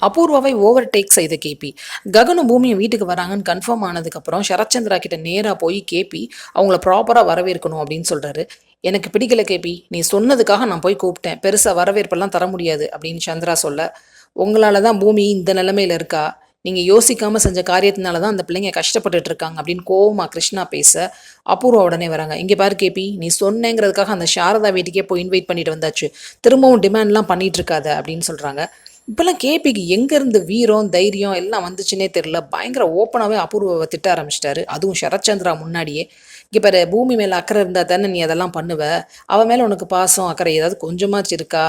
அபூர்வாவை overtake செய்த KP. ககனும் பூமியும் வீட்டுக்கு வராங்கன்னு கன்ஃபார்ம் ஆனதுக்கப்புறம் சரத்சந்திரா கிட்ட நேராக போய் கேபி அவங்கள ப்ராப்பராக வரவேற்கணும் அப்படின்னு சொல்கிறாரு. எனக்கு பிடிக்கல கேபி, நீ சொன்னதுக்காக நான் போய் கூப்பிட்டேன், பெருசாக வரவேற்பெல்லாம் தர முடியாது அப்படின்னு சந்திரா சொல்ல, உங்களால் தான் பூமி இந்த நிலைமையில் இருக்கா, நீங்கள் யோசிக்காமல் செஞ்ச காரியத்தினால தான் அந்த பிள்ளைங்க கஷ்டப்பட்டுட்டு இருக்காங்க அப்படின்னு கோவமா கிருஷ்ணா பேச, அபூர்வா உடனே வராங்க. இங்கே பாரு கேபி, நீ சொன்னேங்கிறதுக்காக அந்த சாரதா வீட்டுக்கே போய் இன்வைட் பண்ணிட்டு வந்தாச்சு, திரும்பவும் டிமாண்ட்லாம் பண்ணிட்டு இருக்காத அப்படின்னு சொல்கிறாங்க. இப்போல்லாம் கேபிக்கு எங்கேருந்து வீரம் தைரியம் எல்லாம் வந்துச்சுன்னே தெரில. பயங்கர ஓப்பனாகவே அபூர்வாவை திட்ட ஆரம்பிச்சிட்டாரு, அதுவும் சரத்சந்திரா முன்னாடியே. இங்கே பாரு, பூமி மேலே அக்கறை இருந்தால் தானே நீ அதெல்லாம் பண்ணுவ, அவன் மேலே உனக்கு பாசம் அக்கறை ஏதாவது கொஞ்சமாச்சு இருக்கா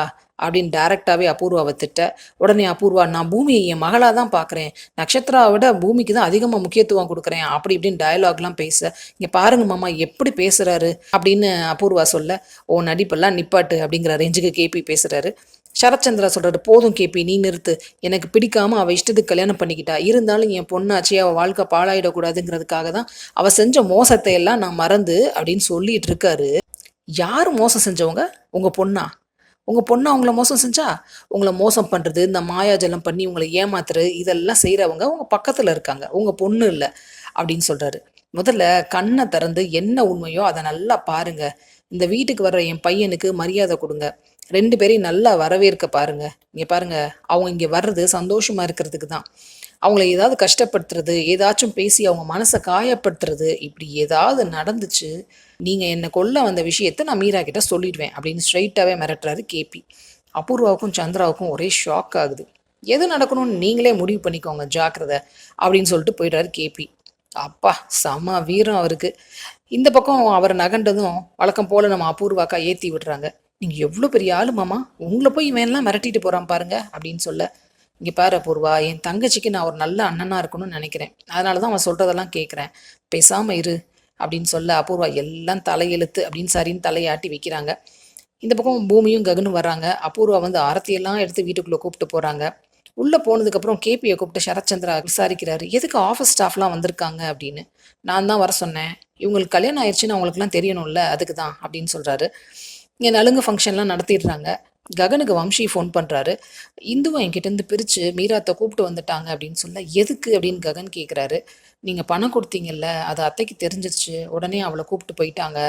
அப்படின்னு டைரெக்டாகவே அபூர்வாவை திட்ட, உடனே அபூர்வா, நான் பூமியை என் மகளாக தான் பார்க்குறேன், நட்சத்திராவை விட பூமிக்கு தான் அதிகமாக முக்கியத்துவம் கொடுக்குறேன் அப்படி இப்படின்னு டயலாக்லாம் பேச, இங்கே பாருங்க மாமா எப்படி பேசுகிறாரு அப்படின்னு அபூர்வா சொல்ல, ஓ நடிப்பெல்லாம் நிப்பாட்டு அப்படிங்கிற ரேஞ்சுக்கு கேபி பேசுகிறாரு. சரத்சந்திரா சொல்கிறாரு, போதும் கேபி நீ நிறுத்து, எனக்கு பிடிக்காம அவள் இஷ்டத்துக்கு கல்யாணம் பண்ணிக்கிட்டா, இருந்தாலும் என் பொண்ணாச்சு அவள் வாழ்க்கை பாழாயிடக்கூடாதுங்கிறதுக்காக தான் அவள் செஞ்ச மோசத்தை எல்லாம் நான் மறந்து அப்படின்னு சொல்லிட்டு இருக்காரு. யார் மோசம் செஞ்சவங்க? உங்கள் பொண்ணா? உங்கள் பொண்ணை அவங்கள மோசம் செஞ்சா? உங்களை மோசம் பண்ணுறது, இந்த மாயாஜலம் பண்ணி உங்களை ஏமாத்துறது இதெல்லாம் செய்கிறவங்க உங்கள் பக்கத்தில் இருக்காங்க, உங்கள் பொண்ணு இல்லை அப்படின்னு சொல்கிறாரு. முதல்ல கண்ணை திறந்து என்ன உண்மையோ அதை நல்லா பாருங்க, இந்த வீட்டுக்கு வர்ற என் பையனுக்கு மரியாதை கொடுங்க, 2 பேரையும் நல்லா வரவேற்க பாருங்க. இங்கே பாருங்க, அவங்க இங்கே வர்றது சந்தோஷமா இருக்கிறதுக்கு தான். அவங்கள ஏதாவது கஷ்டப்படுத்துறது, ஏதாச்சும் பேசி அவங்க மனசை காயப்படுத்துறது, இப்படி ஏதாவது நடந்துச்சு, நீங்கள் என்னை கொல்ல வந்த விஷயத்தை நான் மீரா கிட்ட சொல்லிடுவேன் அப்படின்னு ஸ்ட்ரைட்டாகவே மிரட்டுறாரு கேபி. அபூர்வாவுக்கும் சந்திராவுக்கும் ஒரே ஷாக் ஆகுது. எது நடக்கணும்னு நீங்களே முடிவு பண்ணிக்கோங்க, ஜாக்கிரதை அப்படின்னு சொல்லிட்டு போயிடுறாரு கேபி. அப்பா செம வீரம் அவருக்கு. இந்த பக்கம் அவர் நகண்டதும் வழக்கம் போல் நம்ம அபூர்வாக்கா ஏற்றி விடுறாங்க. நீங்கள் எவ்வளோ பெரிய ஆளு மாமா, உங்களை போய் இவன்லாம் மிரட்டிட்டு போகிறான் பாருங்க அப்படின்னு சொல்ல, இங்கே பாரு அபூர்வா, என் தங்கச்சிக்கு நான் ஒரு நல்ல அண்ணனாக இருக்கணும்னு நினைக்கிறேன், அதனால தான் அவன் சொல்கிறதெல்லாம் கேட்குறேன், பேசாமல் இரு அப்படின்னு சொல்ல, அபூர்வா எல்லாம் தலையெழுத்து அப்படின்னு சரின்னு தலையாட்டி வைக்கிறாங்க. இந்த பக்கம் பூமியும் ககனும் வர்றாங்க. அபூர்வா வந்து ஆரத்தியெல்லாம் எடுத்து வீட்டுக்குள்ளே கூப்பிட்டு போகிறாங்க. உள்ளே போனதுக்கப்புறம் கேபியை கூப்பிட்டு சரத்சந்திரா விசாரிக்கிறாரு, எதுக்கு ஆஃபீஸ் ஸ்டாஃப்லாம் வந்திருக்காங்க அப்படின்னு. நான் தான் வர சொன்னேன், இவங்களுக்கு கல்யாணம் ஆயிடுச்சுன்னு அவங்களுக்குலாம் தெரியணும்ல, அதுக்கு தான் அப்படின்னு சொல்கிறாரு. இங்கே நலுங்கு ஃபங்க்ஷன்லாம் நடத்திடுறாங்க. ககனுக்கு வம்ஷி ஃபோன் பண்ணுறாரு, இந்துவை என்கிட்டேருந்து பிரித்து மீராத்தை கூப்பிட்டு வந்துட்டாங்க அப்படின்னு சொல்ல, எதுக்கு அப்படின்னு ககன் கேட்குறாரு. நீங்கள் பணம் கொடுத்தீங்கல்ல, அது அத்தைக்கு தெரிஞ்சிருச்சு, உடனே அவளை கூப்பிட்டு போயிட்டாங்க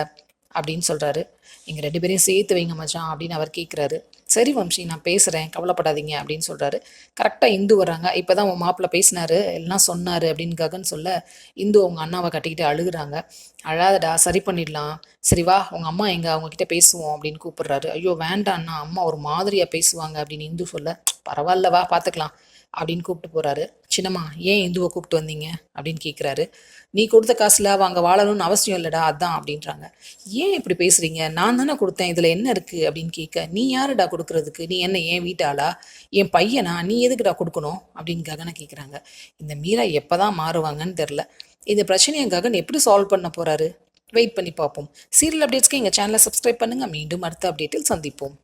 அப்படின்னு சொல்கிறாரு. நீங்கள் 2 பேரையும் சேர்த்து வைங்க மச்சான் அப்படின்னு அவர் கேட்குறாரு. சரி வம்ஷி, நான் பேசுகிறேன், கவலைப்படாதீங்க அப்படின்னு சொல்கிறாரு. கரெக்டாக இந்து வராங்க. இப்போ தான் உன் மாப்பிள்ளை பேசினாரு, எல்லாம் சொன்னார் அப்படின்னு ககன் சொல்ல, இந்து அவங்க அண்ணாவை கட்டிக்கிட்டு அழுகுறாங்க. அழாதடா, சரி பண்ணிடலாம், சரி வா உங்கள் அம்மா எங்கே, அவங்கக்கிட்ட பேசுவோம் அப்படின்னு கூப்பிடுறாரு. ஐயோ வேண்டாண்ணா, அம்மா ஒரு மாதிரியாக பேசுவாங்க அப்படின்னு இந்து சொல்ல, பரவாயில்ல வா பார்த்துக்கலாம் அப்படின்னு கூப்பிட்டு போகிறாரு. சின்னம்மா, ஏன் இந்துவை கூப்பிட்டு வந்தீங்க அப்படின்னு கேட்குறாரு. நீ கொடுத்த காசில் அவள் அங்கே வாழணும்னு அவசியம் இல்லைடா, அதான் அப்படின்றாங்க. ஏன் இப்படி பேசுகிறீங்க, நான் தானே கொடுத்தேன், இதில் என்ன இருக்குது அப்படின்னு கேட்க, நீ யாருடா கொடுக்குறதுக்கு, நீ என்ன என் வீட்டாளா, என் பையனா, நீ எதுக்குடா கொடுக்கணும் அப்படின்னு ககனை கேட்குறாங்க. இந்த மீரா எப்போ தான் மாறுவாங்கன்னு தெரில. இந்த பிரச்சனையை ககன் எப்படி சால்வ் பண்ண போகிறாரு, வெயிட் பண்ணி பார்ப்போம். சீரியல் அப்டேட்ஸ்க்கு எங்கள் சேனலை சப்ஸ்கிரைப் பண்ணுங்கள். மீண்டும் அடுத்த அப்டேட்டில் சந்திப்போம்.